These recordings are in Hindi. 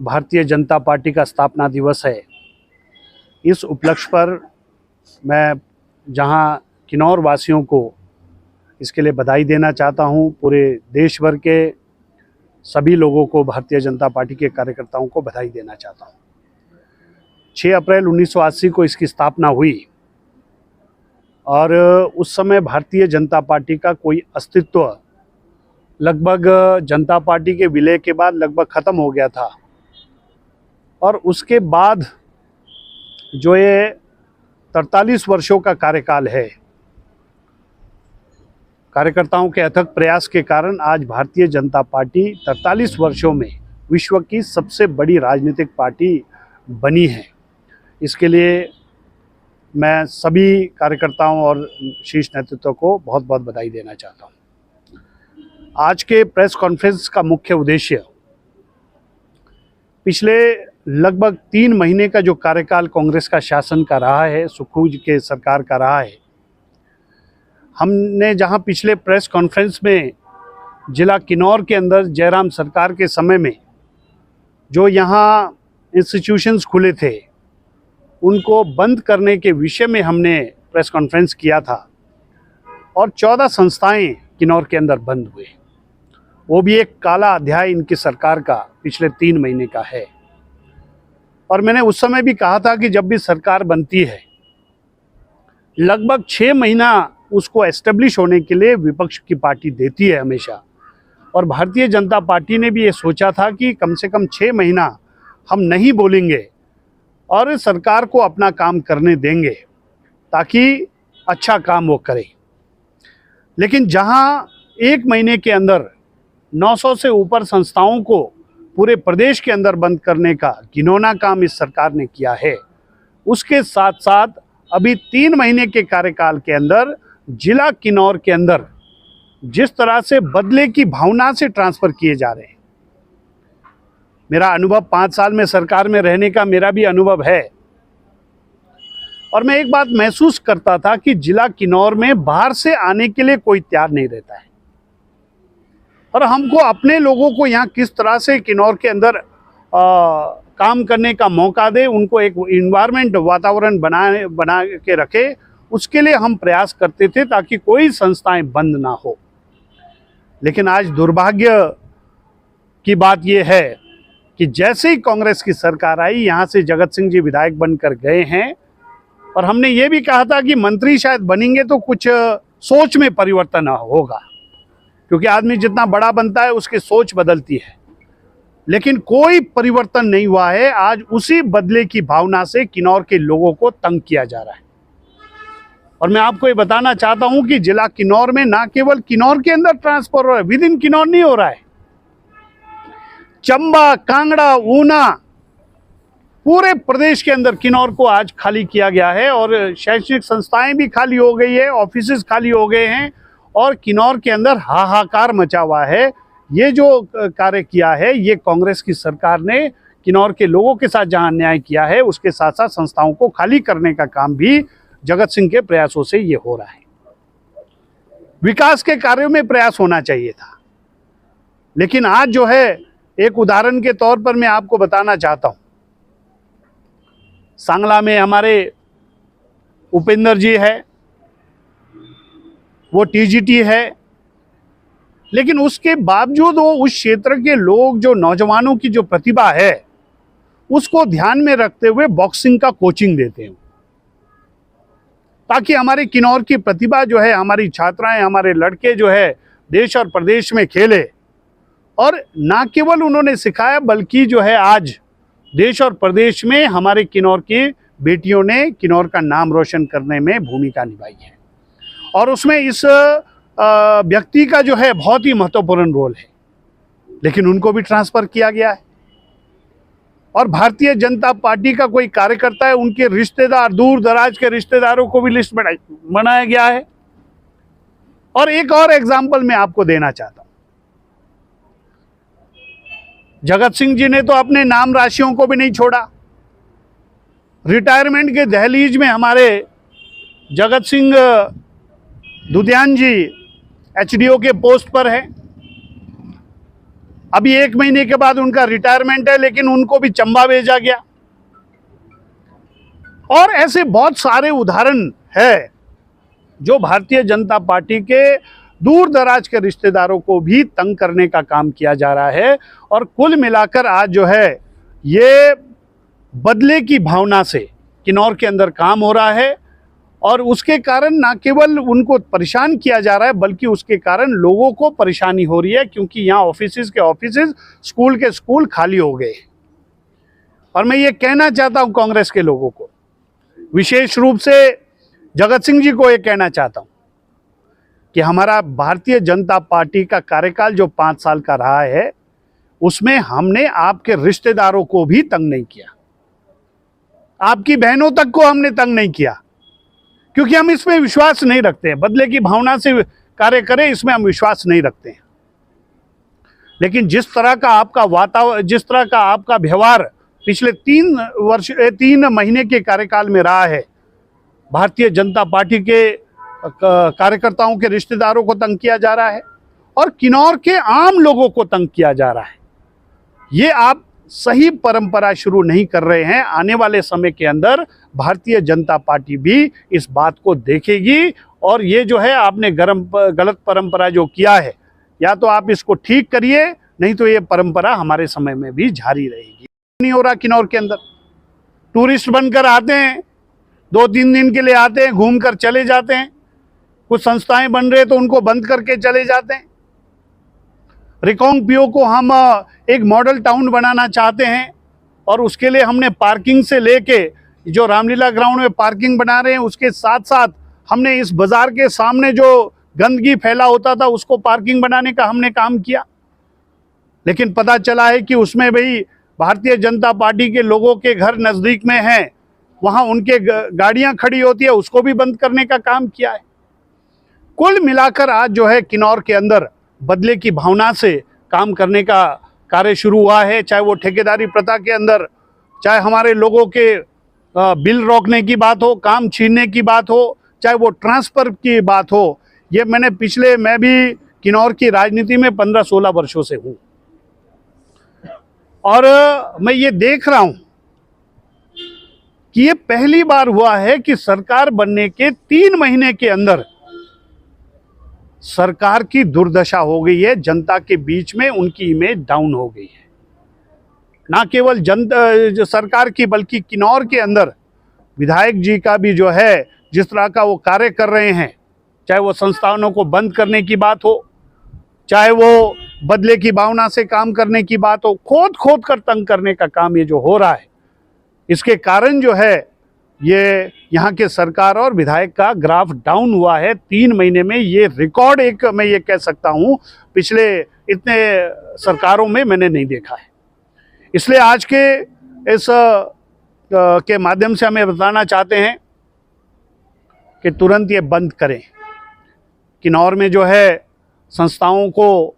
भारतीय जनता पार्टी का स्थापना दिवस है। इस उपलक्ष्य पर मैं जहां किन्नौर वासियों को इसके लिए बधाई देना चाहता हूं, पूरे देश भर के सभी लोगों को, भारतीय जनता पार्टी के कार्यकर्ताओं को बधाई देना चाहता हूं। 6 अप्रैल 1980 को इसकी स्थापना हुई और उस समय भारतीय जनता पार्टी का कोई अस्तित्व लगभग जनता पार्टी के विलय के बाद लगभग ख़त्म हो गया था। और उसके बाद जो ये 43 वर्षों का कार्यकाल है, कार्यकर्ताओं के अथक प्रयास के कारण आज भारतीय जनता पार्टी 43 वर्षों में विश्व की सबसे बड़ी राजनीतिक पार्टी बनी है। इसके लिए मैं सभी कार्यकर्ताओं और शीर्ष नेतृत्व को बहुत बहुत बधाई देना चाहता हूँ। आज के प्रेस कॉन्फ्रेंस का मुख्य उद्देश्य पिछले लगभग 3 महीने का जो कार्यकाल कांग्रेस का शासन का रहा है, सुखबीर के सरकार का रहा है, हमने जहां पिछले प्रेस कॉन्फ्रेंस में जिला किन्नौर के अंदर जयराम सरकार के समय में जो यहां इंस्टीट्यूशंस खुले थे उनको बंद करने के विषय में हमने प्रेस कॉन्फ्रेंस किया था और 14 संस्थाएं किन्नौर के अंदर बंद हुए। वो भी एक काला अध्याय इनकी सरकार का पिछले 3 महीने का है। और मैंने उस समय भी कहा था कि जब भी सरकार बनती है लगभग 6 महीना उसको एस्टेब्लिश होने के लिए विपक्ष की पार्टी देती है हमेशा। और भारतीय जनता पार्टी ने भी ये सोचा था कि कम से कम 6 महीना हम नहीं बोलेंगे और सरकार को अपना काम करने देंगे ताकि अच्छा काम वो करे। लेकिन जहां 1 महीने के अंदर 900 से ऊपर संस्थाओं को पूरे प्रदेश के अंदर बंद करने का घिनौना काम इस सरकार ने किया है, उसके साथ साथ अभी 3 महीने के कार्यकाल के अंदर जिला किन्नौर के अंदर जिस तरह से बदले की भावना से ट्रांसफ़र किए जा रहे हैं, मेरा अनुभव 5 साल में सरकार में रहने का मेरा भी अनुभव है। और मैं एक बात महसूस करता था कि जिला किन्नौर में बाहर से आने के लिए कोई तैयार नहीं रहता है और हमको अपने लोगों को यहाँ किस तरह से किन्नौर के अंदर काम करने का मौका दे, उनको एक इन्वायरमेंट वातावरण बना के रखे, उसके लिए हम प्रयास करते थे ताकि कोई संस्थाएं बंद ना हो। लेकिन आज दुर्भाग्य की बात यह है कि जैसे ही कांग्रेस की सरकार आई, यहाँ से जगत सिंह जी विधायक बनकर गए हैं और हमने ये भी कहा था कि मंत्री शायद बनेंगे तो कुछ सोच में परिवर्तन होगा, क्योंकि आदमी जितना बड़ा बनता है उसकी सोच बदलती है। लेकिन कोई परिवर्तन नहीं हुआ है। आज उसी बदले की भावना से किन्नौर के लोगों को तंग किया जा रहा है। और मैं आपको ये बताना चाहता हूं कि जिला किन्नौर में ना केवल किन्नौर के अंदर ट्रांसफर हो रहा है, विद इन किन्नौर नहीं हो रहा है, चंबा, कांगड़ा, ऊना, पूरे प्रदेश के अंदर किन्नौर को आज खाली किया गया है और शैक्षणिक संस्थाएं भी खाली हो गई है, ऑफिसेज खाली हो गए हैं और किन्नौर के अंदर हाहाकार मचा हुआ है। ये जो कार्य किया है ये कांग्रेस की सरकार ने किन्नौर के लोगों के साथ जहां अन्याय किया है, उसके साथ साथ संस्थाओं को खाली करने का काम भी जगत सिंह के प्रयासों से ये हो रहा है। विकास के कार्यों में प्रयास होना चाहिए था, लेकिन आज जो है, एक उदाहरण के तौर पर मैं आपको बताना चाहता हूं, सांगला में हमारे उपेंद्र जी है, वो टीजीटी है, लेकिन उसके बावजूद वो उस क्षेत्र के लोग, जो नौजवानों की जो प्रतिभा है उसको ध्यान में रखते हुए बॉक्सिंग का कोचिंग देते हैं ताकि हमारे किन्नौर की प्रतिभा जो है, हमारी छात्राएं, हमारे लड़के जो है देश और प्रदेश में खेले। और ना केवल उन्होंने सिखाया बल्कि जो है आज देश और प्रदेश में हमारे किन्नौर की बेटियों ने किन्नौर का नाम रोशन करने में भूमिका निभाई है और उसमें इस व्यक्ति का जो है बहुत ही महत्वपूर्ण रोल है। लेकिन उनको भी ट्रांसफ़र किया गया है और भारतीय जनता पार्टी का कोई कार्यकर्ता है, उनके रिश्तेदार, दूर दराज के रिश्तेदारों को भी लिस्ट बनाया गया है। और एक और एग्जाम्पल मैं आपको देना चाहता हूं, जगत सिंह जी ने तो अपने नाम राशियों को भी नहीं छोड़ा। रिटायरमेंट के दहलीज में हमारे जगत सिंह दुधियान जी एचडीओ के पोस्ट पर है। अभी 1 महीने के बाद उनका रिटायरमेंट है, लेकिन उनको भी चंबा भेजा गया। और ऐसे बहुत सारे उदाहरण है जो भारतीय जनता पार्टी के दूर दराज के रिश्तेदारों को भी तंग करने का काम किया जा रहा है। और कुल मिलाकर आज जो है ये बदले की भावना से किन्नौर के अंदर काम हो रहा है, और उसके कारण ना केवल उनको परेशान किया जा रहा है, बल्कि उसके कारण लोगों को परेशानी हो रही है, क्योंकि यहाँ ऑफिसेज के ऑफिसेज, स्कूल के स्कूल खाली हो गए। और मैं ये कहना चाहता हूँ कांग्रेस के लोगों को, विशेष रूप से जगत सिंह जी को ये कहना चाहता हूँ कि हमारा भारतीय जनता पार्टी का कार्यकाल जो 5 साल का रहा है, उसमें हमने आपके रिश्तेदारों को भी तंग नहीं किया, आपकी बहनों तक को हमने तंग नहीं किया, क्योंकि हम इसमें विश्वास नहीं रखते हैं। बदले की भावना से कार्य करें, इसमें हम विश्वास नहीं रखते हैं। लेकिन जिस तरह का आपका व्यवहार पिछले 3 महीने के कार्यकाल में रहा है, भारतीय जनता पार्टी के कार्यकर्ताओं के रिश्तेदारों को तंग किया जा रहा है और किन्नौर के आम लोगों को तंग किया जा रहा है, ये आप सही परंपरा शुरू नहीं कर रहे हैं। आने वाले समय के अंदर भारतीय जनता पार्टी भी इस बात को देखेगी, और ये जो है आपने गलत परंपरा जो किया है, या तो आप इसको ठीक करिए, नहीं तो ये परंपरा हमारे समय में भी जारी रहेगी। नहीं हो रहा किन्नौर के अंदर, टूरिस्ट बनकर आते हैं, 2-3 दिन के लिए आते हैं, घूम कर चले जाते हैं। कुछ संस्थाएं बन रहे तो उनको बंद करके चले जाते हैं। रिकांगपिओ को हम एक मॉडल टाउन बनाना चाहते हैं, और उसके लिए हमने पार्किंग से लेके जो रामलीला ग्राउंड में पार्किंग बना रहे हैं, उसके साथ साथ हमने इस बाजार के सामने जो गंदगी फैला होता था उसको पार्किंग बनाने का हमने काम किया। लेकिन पता चला है कि उसमें भाई भारतीय जनता पार्टी के लोगों के घर नज़दीक में हैं, वहाँ उनके गाड़ियाँ खड़ी होती है, उसको भी बंद करने का काम किया है। कुल मिलाकर आज जो है किन्नौर के अंदर बदले की भावना से काम करने का कार्य शुरू हुआ है, चाहे वो ठेकेदारी प्रथा के अंदर, चाहे हमारे लोगों के बिल रोकने की बात हो, काम छीनने की बात हो, चाहे वो ट्रांसफ़र की बात हो। ये मैं भी किन्नौर की राजनीति में 15-16 वर्षों से हूँ, और मैं ये देख रहा हूँ कि ये पहली बार हुआ है कि सरकार बनने के 3 महीने के अंदर सरकार की दुर्दशा हो गई है, जनता के बीच में उनकी इमेज डाउन हो गई है। ना केवल जो सरकार की, बल्कि किन्नौर के अंदर विधायक जी का भी जो है जिस तरह का वो कार्य कर रहे हैं, चाहे वो संस्थानों को बंद करने की बात हो, चाहे वो बदले की भावना से काम करने की बात हो, खोद कर तंग करने का काम ये जो हो रहा है, इसके कारण जो है ये यहाँ के सरकार और विधायक का ग्राफ डाउन हुआ है 3 महीने में। ये रिकॉर्ड एक मैं ये कह सकता हूँ पिछले इतने सरकारों में मैंने नहीं देखा है। इसलिए आज के इस के माध्यम से हमें बताना चाहते हैं कि तुरंत ये बंद करें। किन्नौर में जो है संस्थाओं को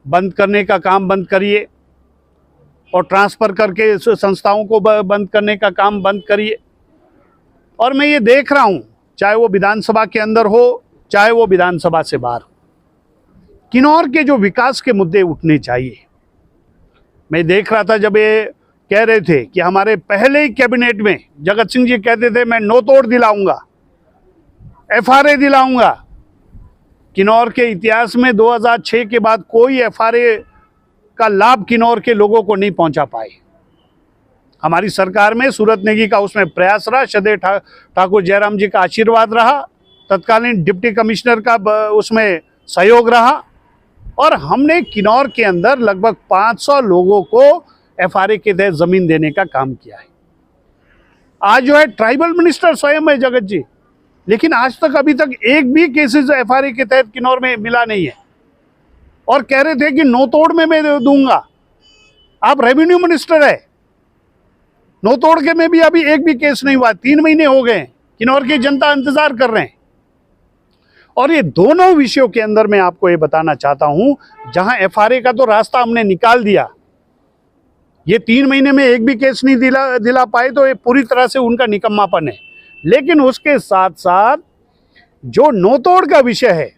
बंद करने का काम बंद करिए, और ट्रांसफ़र करके संस्थाओं को बंद करने का काम बंद करिए। और मैं ये देख रहा हूँ, चाहे वो विधानसभा के अंदर हो, चाहे वो विधानसभा से बाहर हो, किन्नौर के जो विकास के मुद्दे उठने चाहिए। मैं देख रहा था जब ये कह रहे थे कि हमारे पहले ही कैबिनेट में जगत सिंह जी कहते थे मैं नो तोड़ दिलाऊंगा, FRA दिलाऊंगा। किन्नौर के इतिहास में 2006 के बाद कोई FRA का लाभ किन्नौर के लोगों को नहीं पहुंचा पाए। हमारी सरकार में सूरत नेगी का उसमें प्रयास रहा, सदैव ठाकुर जयराम जी का आशीर्वाद रहा, तत्कालीन डिप्टी कमिश्नर का उसमें सहयोग रहा, और हमने किन्नौर के अंदर लगभग 500 लोगों को FRA के तहत ज़मीन देने का काम किया है। आज जो है ट्राइबल मिनिस्टर स्वयं है जगत जी, लेकिन आज तक अभी तक एक भी केसेस FRA के तहत किन्नौर में मिला नहीं है, और कह रहे थे कि नो तोड़ में मैं दूंगा। आप रेवेन्यू मिनिस्टर है, नो तोड़ के में भी अभी एक भी केस नहीं हुआ। 3 महीने हो गए, किन्नौर की जनता इंतजार कर रहे हैं। और ये दोनों विषयों के अंदर मैं आपको ये बताना चाहता हूं, जहां FRA का तो रास्ता हमने निकाल दिया, ये 3 महीने में एक भी केस नहीं दिला पाए, तो ये पूरी तरह से उनका निकम्मापन है। लेकिन उसके साथ साथ जो नो तोड़ का विषय है,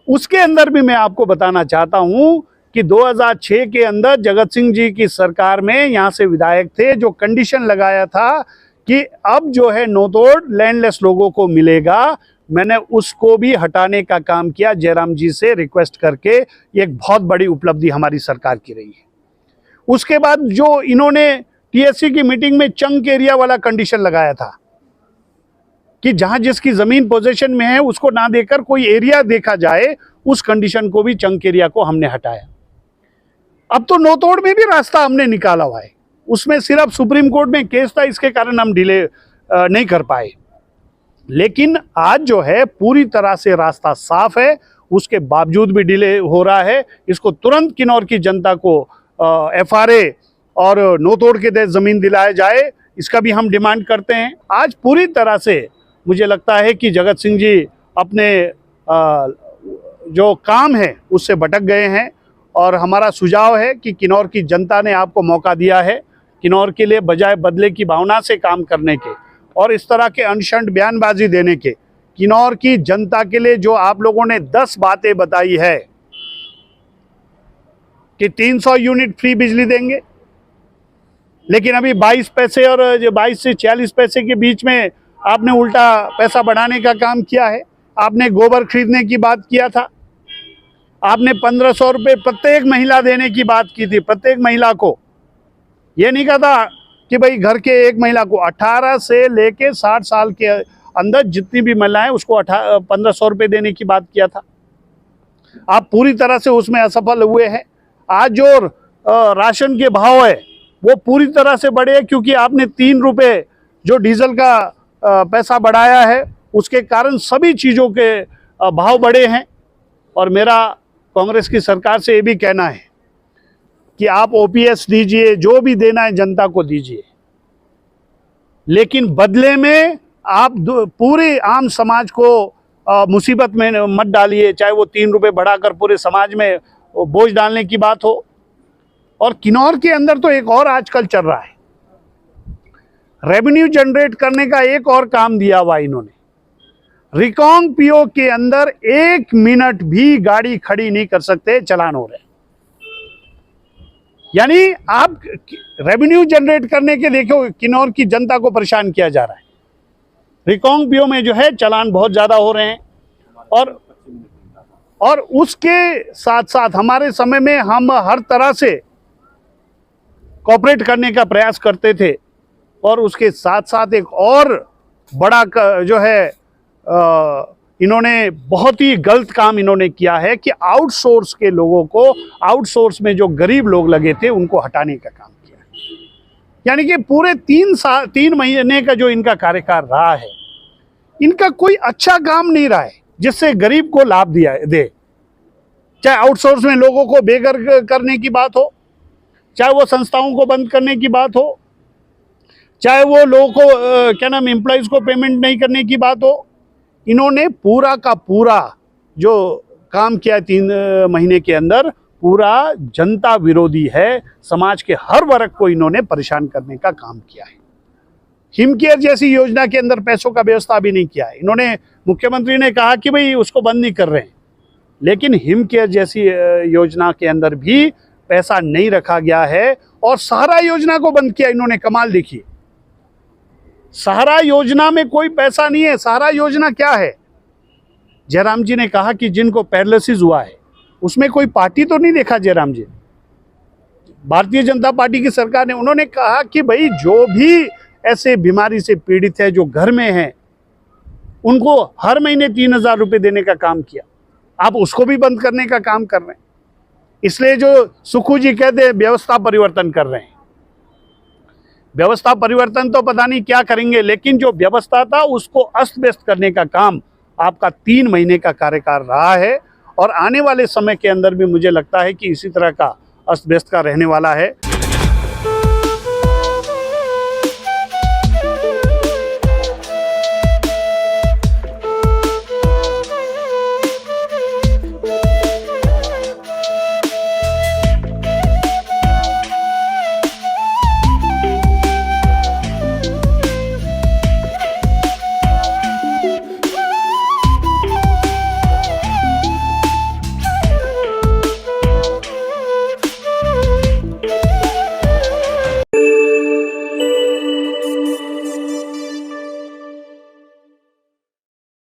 उसके अंदर भी मैं आपको बताना चाहता हूं कि 2006 के अंदर जगत सिंह जी की सरकार में यहाँ से विधायक थे, जो कंडीशन लगाया था कि अब जो है नोतोड़ लैंडलेस लोगों को मिलेगा, मैंने उसको भी हटाने का काम किया जयराम जी से रिक्वेस्ट करके। ये एक बहुत बड़ी उपलब्धि हमारी सरकार की रही है। उसके बाद जो इन्होंने टीएससी की मीटिंग में चंक एरिया वाला कंडीशन लगाया था कि जहां जिसकी जमीन पोजीशन में है उसको ना देकर कोई एरिया देखा जाए, उस कंडीशन को भी, चंक एरिया को हमने हटाया। अब तो नोतोड़ में भी रास्ता हमने निकाला हुआ है, उसमें सिर्फ सुप्रीम कोर्ट में केस था, इसके कारण हम डिले नहीं कर पाए। लेकिन आज जो है पूरी तरह से रास्ता साफ है, उसके बावजूद भी डिले हो रहा है। इसको तुरंत किन्नौर की जनता को एफआरए और नोतोड़ के तहत जमीन दिलाया जाए, इसका भी हम डिमांड करते हैं। आज पूरी तरह से मुझे लगता है कि जगत सिंह जी अपने जो काम है उससे भटक गए हैं, और हमारा सुझाव है कि किन्नौर की जनता ने आपको मौका दिया है किन्नौर के लिए बजाय बदले की भावना से काम करने के और इस तरह के अनशंट बयानबाजी देने के। किन्नौर की जनता के लिए जो आप लोगों ने 10 बातें बताई है कि 300 यूनिट फ्री बिजली देंगे, लेकिन अभी 22 पैसे और 22 से 40 पैसे के बीच में आपने उल्टा पैसा बढ़ाने का काम किया है। आपने गोबर खरीदने की बात किया था, आपने 1500 रुपये प्रत्येक महिला देने की बात की थी, प्रत्येक महिला को। ये नहीं कहा था कि भाई घर के एक महिला को, 18 से लेके 60 साल के अंदर जितनी भी महिलाएं उसको 1500 रुपये देने की बात किया था। आप पूरी तरह से उसमें असफल हुए हैं। आज जो राशन के भाव है वो पूरी तरह से बढ़े हैं, क्योंकि आपने 3 रुपये जो डीजल का पैसा बढ़ाया है, उसके कारण सभी चीज़ों के भाव बढ़े हैं। और मेरा कांग्रेस की सरकार से ये भी कहना है कि आप ओपीएस दीजिए, जो भी देना है जनता को दीजिए, लेकिन बदले में आप पूरे आम समाज को मुसीबत में मत डालिए, चाहे वो 3 रुपये बढ़ाकर पूरे समाज में बोझ डालने की बात हो। और किन्नौर के अंदर तो एक और आजकल चल रहा है, रेवेन्यू जनरेट करने का एक और काम दिया हुआ इन्होंने। रिकांगपिओ के अंदर 1 मिनट भी गाड़ी खड़ी नहीं कर सकते, चालान हो रहे हैं। यानी आप रेवेन्यू जनरेट करने के देखो किन्नौर की जनता को परेशान किया जा रहा है। रिकांगपिओ में जो है चालान बहुत ज्यादा हो रहे हैं, और उसके साथ साथ हमारे समय में हम हर तरह से कोऑपरेट करने का प्रयास करते थे, और उसके साथ साथ एक और बड़ा जो है इन्होंने बहुत ही गलत काम इन्होंने किया है कि आउटसोर्स के लोगों को, आउटसोर्स में जो गरीब लोग लगे थे उनको हटाने का काम किया। यानी कि पूरे 3 महीने का जो इनका कार्यकाल रहा है, इनका कोई अच्छा काम नहीं रहा है जिससे गरीब को लाभ दे। चाहे आउटसोर्स में लोगों को बेघर करने की बात हो, चाहे वो संस्थाओं को बंद करने की बात हो, चाहे वो लोगों को एम्प्लॉइज को पेमेंट नहीं करने की बात हो। इन्होंने पूरा का पूरा जो काम किया 3 महीने के अंदर, पूरा जनता विरोधी है। समाज के हर वर्ग को इन्होंने परेशान करने का काम किया है। हिमकेयर जैसी योजना के अंदर पैसों का व्यवस्था भी नहीं किया है इन्होंने। मुख्यमंत्री ने कहा कि भाई उसको बंद नहीं कर रहे हैं, लेकिन हिमकेयर जैसी योजना के अंदर भी पैसा नहीं रखा गया है, और सहारा योजना को बंद किया इन्होंने। कमाल देखिए, सहारा योजना में कोई पैसा नहीं है। सहारा योजना क्या है? जयराम जी ने कहा कि जिनको पैरालिसिस हुआ है, उसमें कोई पार्टी तो नहीं देखा जयराम जी। भारतीय जनता पार्टी की सरकार ने, उन्होंने कहा कि भाई जो भी ऐसे बीमारी से पीड़ित है, जो घर में है, उनको हर महीने 3000 रुपये देने का काम किया। आप उसको भी बंद करने का काम कर रहे हैं। इसलिए जो सुखू जी कहते हैं व्यवस्था परिवर्तन कर रहे हैं। व्यवस्था परिवर्तन तो पता नहीं क्या करेंगे, लेकिन जो व्यवस्था था उसको अस्त व्यस्त करने का काम आपका 3 महीने का कार्यकाल रहा है, और आने वाले समय के अंदर भी मुझे लगता है कि इसी तरह का अस्त व्यस्त का रहने वाला है।